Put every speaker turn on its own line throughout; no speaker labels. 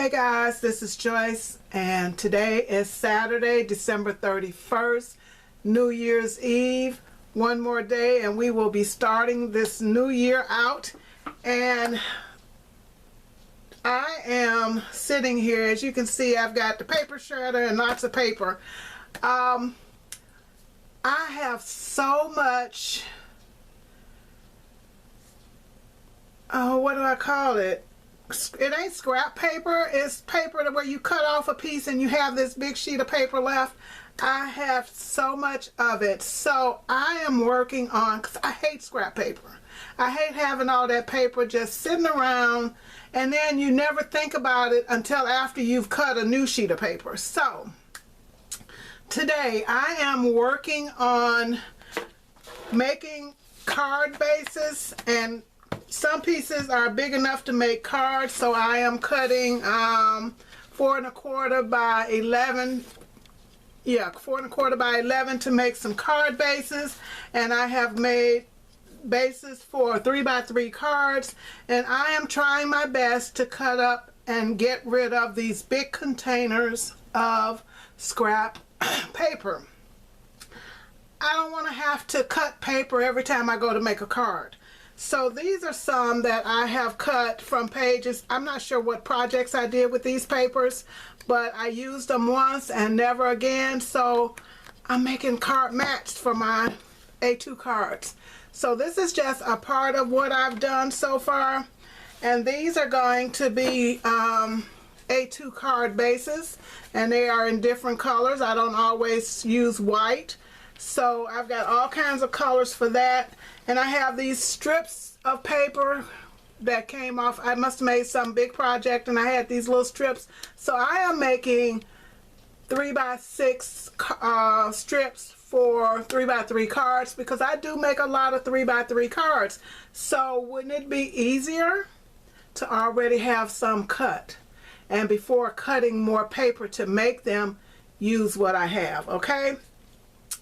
Hey guys, this is Joyce, and today is Saturday, December 31st, New Year's Eve. One more day and we will be starting this new year out. And I am sitting here, as you can see, I've got the paper shredder and lots of paper. I have so much, what do I call it? It ain't scrap paper, it's paper where you cut off a piece and you have this big sheet of paper left. I have so much of it, so I am working on, because I hate scrap paper. I hate having all that paper just sitting around and then you never think about it until after you've cut a new sheet of paper. So today I am working on making card bases, and some pieces are big enough to make cards, so I am cutting 4 1/4 by 11. Yeah, 4 1/4 by 11 to make some card bases, and I have made bases for 3 by 3 cards, and I am trying my best to cut up and get rid of these big containers of scrap paper. I don't want to have to cut paper every time I go to make a card. So these are some that I have cut from pages. I'm not sure what projects I did with these papers, but I used them once and never again. So I'm making card mats for my A2 cards. So this is just a part of what I've done so far. And these are going to be A2 card bases, and they are in different colors. I don't always use white. So I've got all kinds of colors for that. And I have these strips of paper that came off. I must have made some big project and I had these little strips. So I am making 3 by 6 strips for 3 by 3 cards, because I do make a lot of 3 by 3 cards. So wouldn't it be easier to already have some cut, and before cutting more paper to make them, use what I have, okay?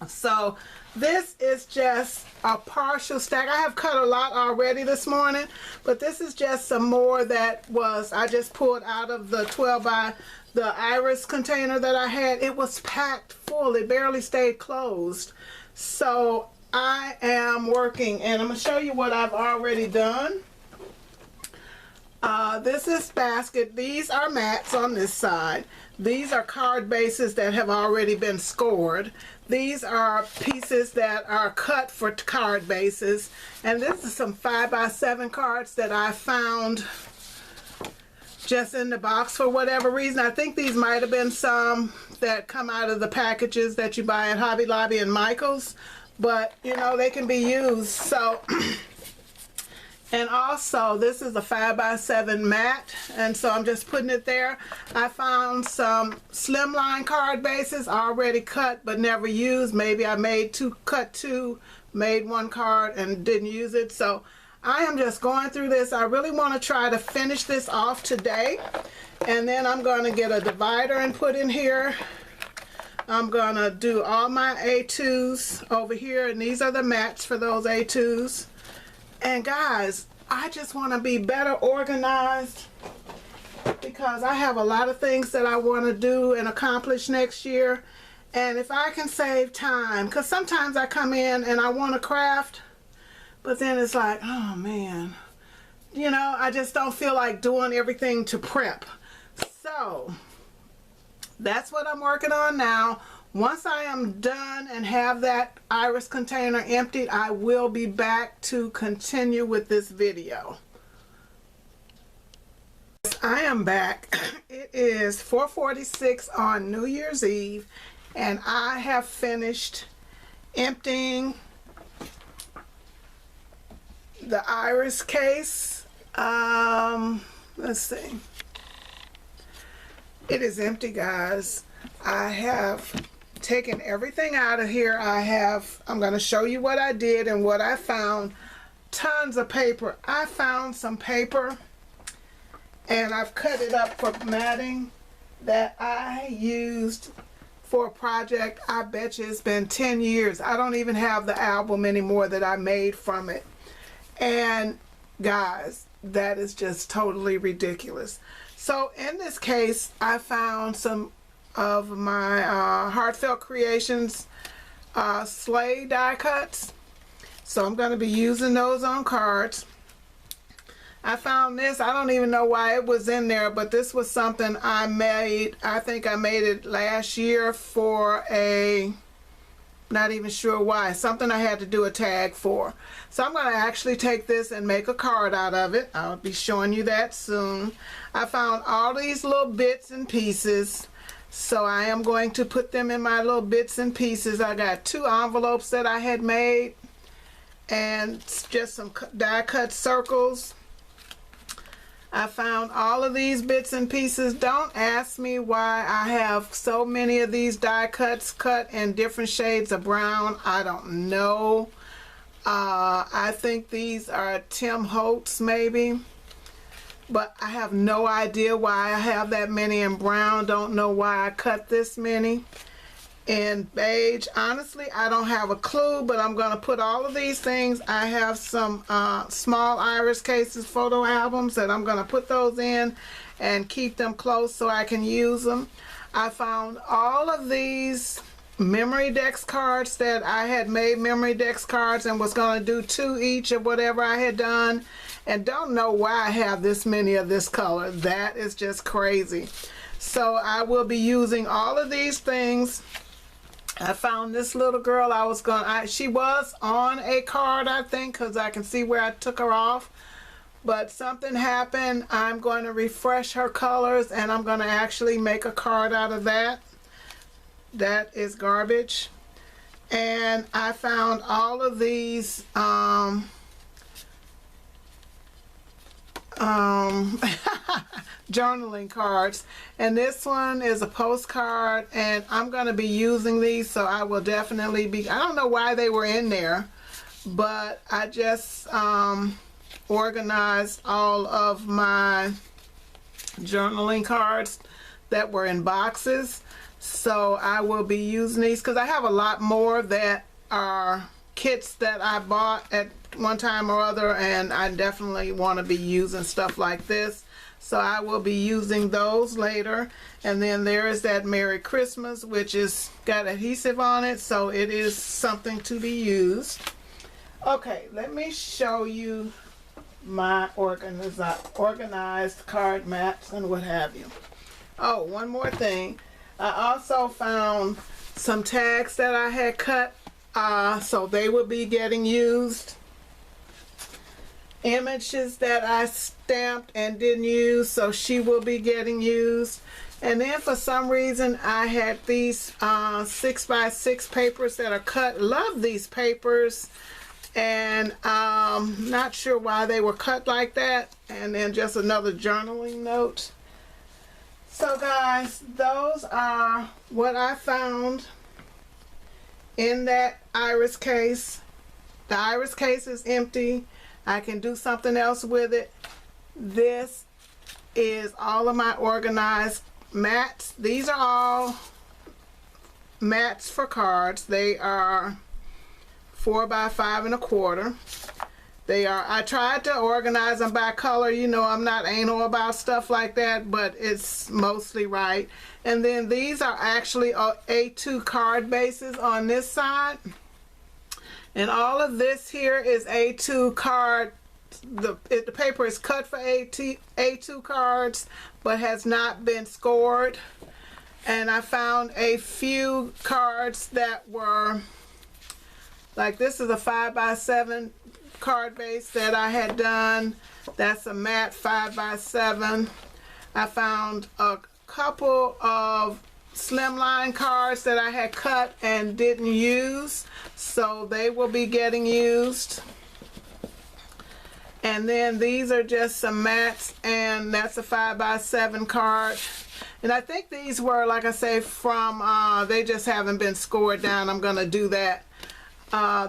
So this is just a partial stack. I have cut a lot already this morning, but this is just some more that was, I just pulled out of the 12 by the iris container that I had. It was packed full. It barely stayed closed. So I am working, and I'm going to show you what I've already done. This is basket. These are mats on this side. These are card bases that have already been scored. These are pieces that are cut for card bases. And this is some 5 by 7 cards that I found just in the box for whatever reason. I think these might have been some that come out of the packages that you buy at Hobby Lobby and Michael's. But, you know, they can be used. So and also, this is a 5 by 7 mat, and so I'm just putting it there. I found some slimline card bases already cut but never used. Maybe I cut two, made 1 card and didn't use it. So I am just going through this. I really want to try to finish this off today, and then I'm going to get a divider and put in here. I'm going to do all my A2s over here, and these are the mats for those A2s. And guys, I just want to be better organized, because I have a lot of things that I want to do and accomplish next year. And if I can save time, because sometimes I come in and I want to craft, but then it's like, oh man, you know, I just don't feel like doing everything to prep. So that's what I'm working on now. Once I am done and have that iris container emptied, I will be back to continue with this video. I am back. It is 4:46 on New Year's Eve, and I have finished emptying the iris case. Let's see. It is empty, guys. I have taken everything out of here. I'm going to show you what I did and what I found. Tons of paper. I found some paper and I've cut it up for matting that I used for a project. I bet you it's been 10 years. I don't even have the album anymore that I made from it. And guys, that is just totally ridiculous. So in this case, I found some of my Heartfelt Creations sleigh die cuts. So I'm going to be using those on cards. I found this. I don't even know why it was in there, but this was something I made. I think I made it last year for a, not even sure why, something I had to do a tag for. So I'm going to actually take this and make a card out of it. I'll be showing you that soon. I found all these little bits and pieces, so I am going to put them in my little bits and pieces. I got 2 envelopes that I had made and just some die cut circles. I found all of these bits and pieces. Don't ask me why I have so many of these die cuts cut in different shades of brown. I don't know. I think these are Tim Holtz maybe, but I have no idea why I have that many in brown. Don't know why I cut this many in beige. Honestly, I don't have a clue, but I'm going to put all of these things. I have some small iris cases, photo albums, that I'm going to put those in and keep them close so I can use them. I found all of these Memorydex cards that I had made Memorydex cards and was going to do 2 each of whatever I had done, and don't know why I have this many of this color. That is just crazy. So I will be using all of these things. I found this little girl. She was on a card, I think, because I can see where I took her off, but something happened. I'm going to refresh her colors and I'm going to actually make a card out of that. That is garbage. And I found all of these journaling cards, and this one is a postcard, and I'm going to be using these, so I will definitely be, I don't know why they were in there, but I just organized all of my journaling cards that were in boxes, so I will be using these because I have a lot more that are kits that I bought at one time or other, and I definitely want to be using stuff like this, so I will be using those later. And then there is that Merry Christmas, which is got adhesive on it, so it is something to be used. Okay, let me show you my organized card mats and what have you. Oh, one more thing. I also found some tags that I had cut, so they will be getting used. Images that I stamped and didn't use, so she will be getting used. And then for some reason I had these 6x6 papers that are cut. Love these papers, and not sure why they were cut like that. And then just another journaling note. So guys, those are what I found in that iris case. The iris case is empty. I can do something else with it. This is all of my organized mats. These are all mats for cards. They are 4 by 5 1/4. They are, I tried to organize them by color. You know, I'm not anal about stuff like that, but it's mostly right. And then these are actually A2 card bases on this side. And all of this here is A2 card. The paper is cut for A2 cards, but has not been scored. And I found a few cards that were, like this is a 5 by 7 card base that I had done. That's a matte 5 by 7. I found a couple of slimline cards that I had cut and didn't use, so they will be getting used. And then these are just some mats, and that's a 5 by 7 card. And I think these were, like I say, from they just haven't been scored down. I'm gonna do that.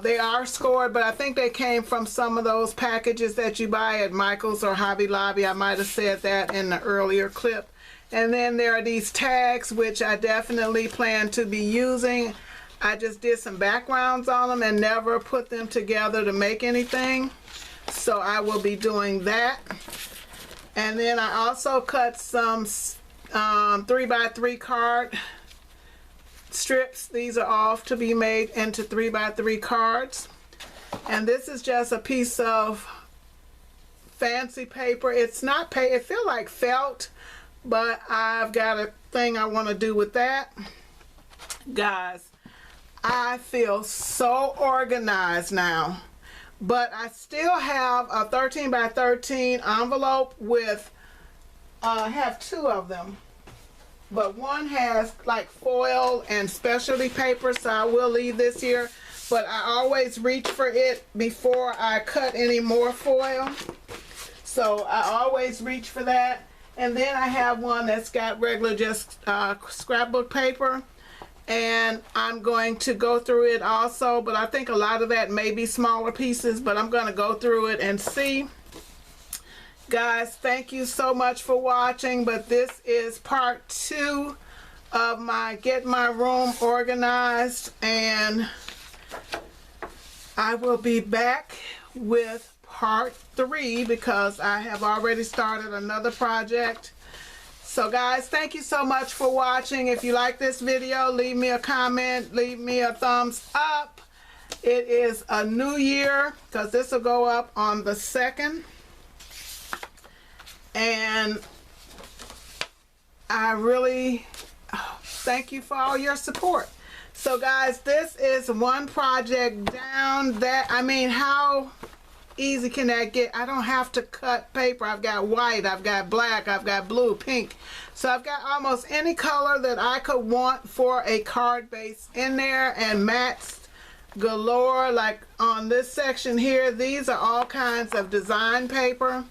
They are scored, but I think they came from some of those packages that you buy at Michael's or Hobby Lobby. I might have said that in the earlier clip. And then there are these tags, which I definitely plan to be using. I just did some backgrounds on them and never put them together to make anything. So I will be doing that. And then I also cut some 3x3 card strips. These are all to be made into 3x3 cards. And this is just a piece of fancy paper. It's not paper, it feels like felt, but I've got a thing I want to do with that. Guys, I feel so organized now. But I still have a 13x13 envelope with, I have two of them. But one has like foil and specialty paper, so I will leave this here. But I always reach for it before I cut any more foil. So I always reach for that. And then I have one that's got regular just scrapbook paper. And I'm going to go through it also, but I think a lot of that may be smaller pieces, but I'm going to go through it and see. Guys, thank you so much for watching, but this is part 2 of my Get My Room Organized, and I will be back with part 3 because I have already started another project. So guys, thank you so much for watching. If you like this video, leave me a comment, leave me a thumbs up. It is a new year because this will go up on the 2nd. And I really thank you for all your support. So guys, this is one project down. That, I mean, how easy can that get? I don't have to cut paper. I've got white, I've got black, I've got blue, pink. So I've got almost any color that I could want for a card base in there, and mats galore. Like on this section here, these are all kinds of design paper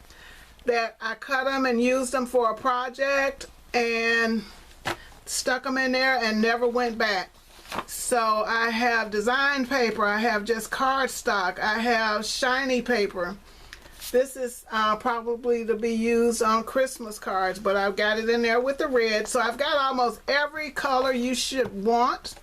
that I cut them and used them for a project and stuck them in there and never went back. So I have design paper, I have just cardstock, I have shiny paper. This is probably to be used on Christmas cards, but I've got it in there with the red. So I've got almost every color you should want.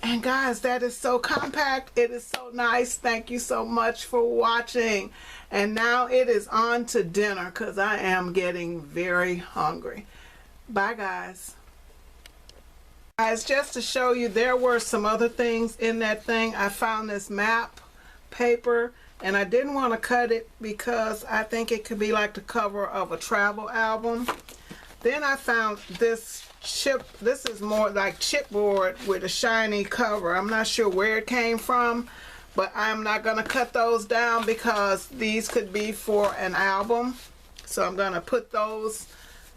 And guys, that is so compact. It is so nice. Thank you so much for watching. And now it is on to dinner because I am getting very hungry. Bye guys. Guys, just to show you, there were some other things in that thing. I found this map paper and I didn't want to cut it because I think it could be like the cover of a travel album. Then I found this chip. This is more like chipboard with a shiny cover. I'm not sure where it came from, but I'm not going to cut those down because these could be for an album. So I'm going to put those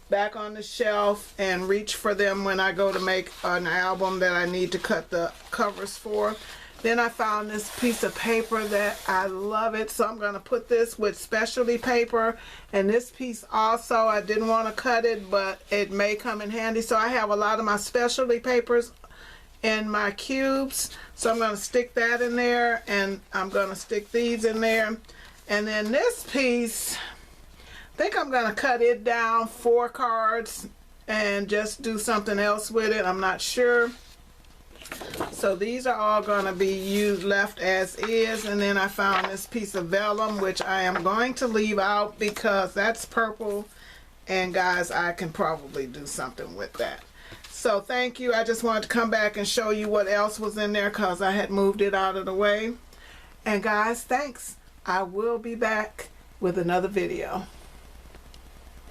back on the shelf and reach for them when I go to make an album that I need to cut the covers for. Then I found this piece of paper that I love it, so I'm going to put this with specialty paper. And this piece also, I didn't want to cut it, but it may come in handy. So I have a lot of my specialty papers in my cubes, so I'm going to stick that in there, and I'm going to stick these in there. And then this piece, I think I'm going to cut it down 4 cards and just do something else with it. I'm not sure. So these are all going to be used left as is. And then I found this piece of vellum, which I am going to leave out because that's purple, and guys, I can probably do something with that. So thank you. I just wanted to come back and show you what else was in there because I had moved it out of the way. And guys, thanks. I will be back with another video.